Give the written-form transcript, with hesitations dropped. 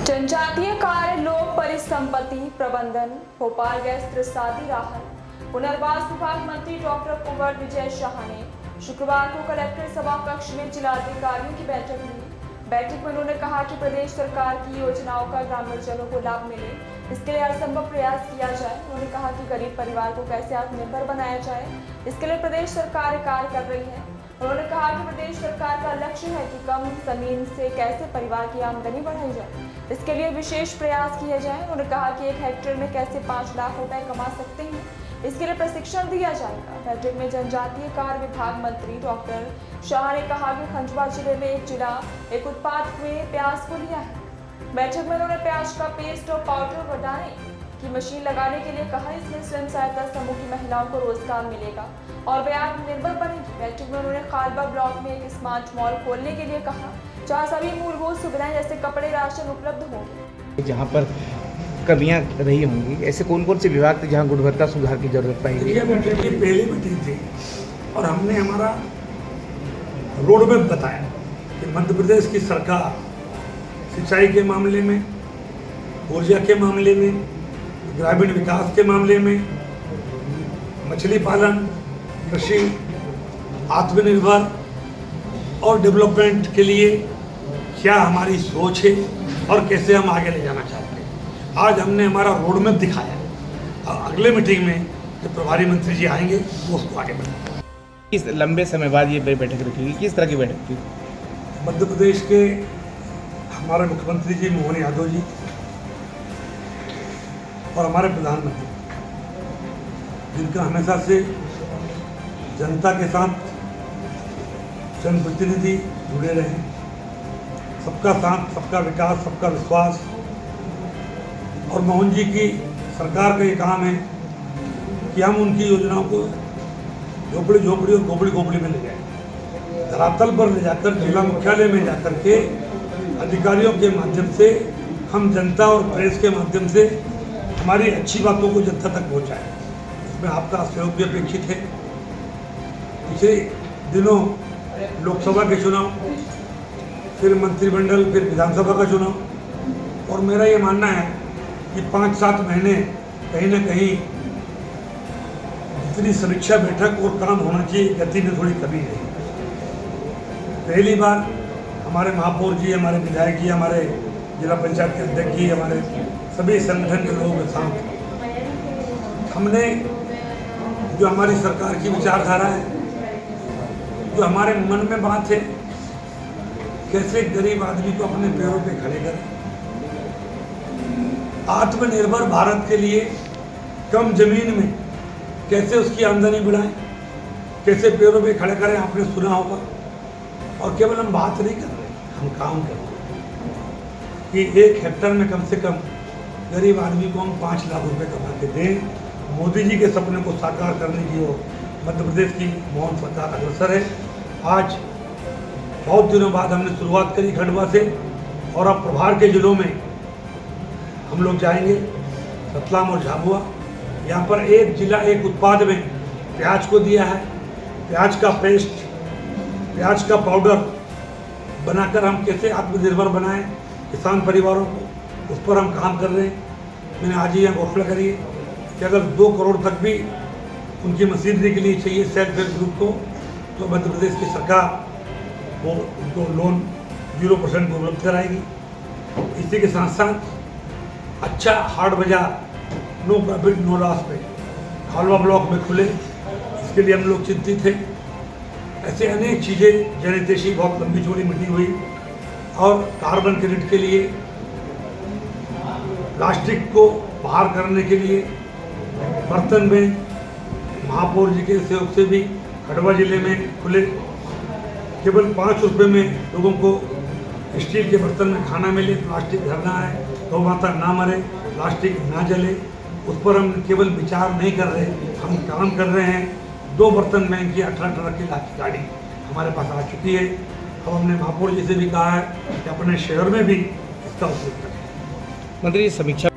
जनजातीय कार्य लोक परिसंपत्ति प्रबंधन भोपाल गैस त्रसादी राहत पुनर्वास विभाग मंत्री डॉक्टर कुंवर विजय शाह ने शुक्रवार को कलेक्टर सभा कक्ष में जिलाधिकारियों की बैठक ली। बैठक में उन्होंने कहा कि प्रदेश सरकार की योजनाओं का ग्रामीणजनों को लाभ मिले, इसके लिए असंभव प्रयास किया जाए। उन्होंने कहा कि गरीब परिवार को कैसे आत्मनिर्भर बनाया जाए, इसके लिए प्रदेश सरकार कार्य कर रही है। उन्होंने कहा कि प्रदेश सरकार का लक्ष्य है कि कम जमीन से कैसे परिवार की आमदनी बढ़ाई जाए, इसके लिए विशेष प्रयास किए जाए। उन्होंने कहा कि 1 हेक्टेयर में कैसे 5 लाख रुपए कमा सकते हैं, इसके लिए प्रशिक्षण दिया जाएगा। बैठक में जनजातीय कार्य विभाग मंत्री डॉक्टर शाह ने कहा कि खंडवा जिले में एक उत्पाद में प्याज को लिया है। बैठक में उन्होंने प्याज का पेस्ट और पाउडर बनाने की मशीन लगाने के लिए कहा। इसमें स्वयं सहायता समूह की महिलाओं को रोजगार मिलेगा और वे आत्मनिर्भर बनेगी। बैठक में उन्होंने खालबा ब्लॉक में एक स्मार्ट मॉल खोलने के लिए कहा, जहाँ सभी मूलभूत सुविधाएं जैसे कपड़े, राशन उपलब्ध होंगे। जहाँ पर कमियां रही होंगी, ऐसे कौन कौन से विभाग थे जहाँ गुणवत्ता सुधार की जरूरत पाएगी? ये पहली मीटिंग थी और हमने हमारा रोड मैप बताया कि मध्य प्रदेश की सरकार सिंचाई के मामले में, ऊर्जा के मामले में, ग्रामीण विकास के मामले में, मछली पालन, कृषि, आत्मनिर्भर और डेवलपमेंट के लिए क्या हमारी सोच है और कैसे हम आगे ले जाना चाहते हैं। आज हमने हमारा रोड मैप दिखाया और अगले मीटिंग में जब प्रभारी मंत्री जी आएंगे वो उसको आगे बढ़ाएंगे। किस लंबे समय बाद ये बैठक रखी, किस तरह की बैठक थी? मध्य प्रदेश के हमारे मुख्यमंत्री जी मोहन यादव जी और हमारे प्रधानमंत्री, जिनका हमेशा से जनता के साथ जनप्रतिनिधि जुड़े रहे, सबका साथ, सबका विकास, सबका विश्वास। और मोहन जी की सरकार का ये काम है कि हम उनकी योजनाओं को झोपड़ी झोपड़ी और गोबड़ी गोबड़ी में ले जाएं, धरातल पर ले जाकर, जिला मुख्यालय में जाकर के अधिकारियों के माध्यम से हम जनता और प्रेस के माध्यम से हमारी अच्छी बातों को जनता तक पहुंचाएं। इसमें आपका सहयोग भी अपेक्षित है। पिछले दिनों लोकसभा के चुनाव, फिर मंत्रिमंडल, फिर विधानसभा का चुनाव, और मेरा ये मानना है कि 5-7 महीने कहीं ना कहीं जितनी समीक्षा बैठक और काम होना चाहिए, गति में थोड़ी कमी है। पहली बार हमारे महापौर जी, हमारे विधायक जी, हमारे जिला पंचायत के अध्यक्ष जी, हमारे सभी संगठन के लोगों के साथ हमने जो हमारी सरकार की विचारधारा है, जो हमारे मन में बात है, कैसे गरीब आदमी को अपने पैरों पे खड़े करें, आत्मनिर्भर भारत के लिए कम जमीन में कैसे उसकी आमदनी बढ़ाएं, कैसे पैरों पे खड़े करें। आपने सुना होगा, और केवल हम बात नहीं कर रहे, हम काम कर रहे हैं कि 1 हेक्टेयर में कम से कम गरीब आदमी को हम 5 लाख रुपए कमा के दें। मोदी जी के सपने को साकार करने की ओर मध्य प्रदेश की मोहन सरकार अग्रसर है। आज बहुत दिनों बाद हमने शुरुआत करी खंडवा से, और अब प्रभार के जिलों में हम लोग जाएंगे, रतलाम और झाबुआ। यहाँ पर एक जिला एक उत्पाद में प्याज को दिया है। प्याज का पेस्ट, प्याज का पाउडर बनाकर हम कैसे आत्मनिर्भर बनाएं किसान परिवारों को, उस पर हम काम कर रहे हैं। मैंने आज ही यहाँ घोषणा करी है कि अगर 2 करोड़ तक भी उनकी मशीनरी के लिए चाहिए सेल्फ हेल्प ग्रुप को, तो मध्य प्रदेश की सरकार वो उनको लोन 0% को उपलब्ध कराएगी। इसी के साथ साथ अच्छा हाट बाजार, नो प्रॉफिट नो लॉस पे खालवा ब्लॉक में खुले, इसके लिए हम लोग चिंतित हैं। ऐसे अनेक चीज़ें, जनहितैषी बहुत लंबी चौड़ी मीटिंग हुई, और कार्बन क्रेडिट के लिए, प्लास्टिक को बाहर करने के लिए बर्तन में महापौर जी के सहयोग से भी खंडवा जिले में खुले। केवल 5 रुपये में लोगों को स्टील के बर्तन में खाना मिले, प्लास्टिक धरना है, गौ माता ना मरे, प्लास्टिक ना जले, उस पर हम केवल विचार नहीं कर रहे, हम काम कर रहे हैं। 2 बर्तन में की 18 ट्रक की गाड़ी हमारे पास आ चुकी है। अब हमने महापौर जी से भी कहा है कि अपने शहर में भी इसका उपयोग करें। मंत्री, समीक्षा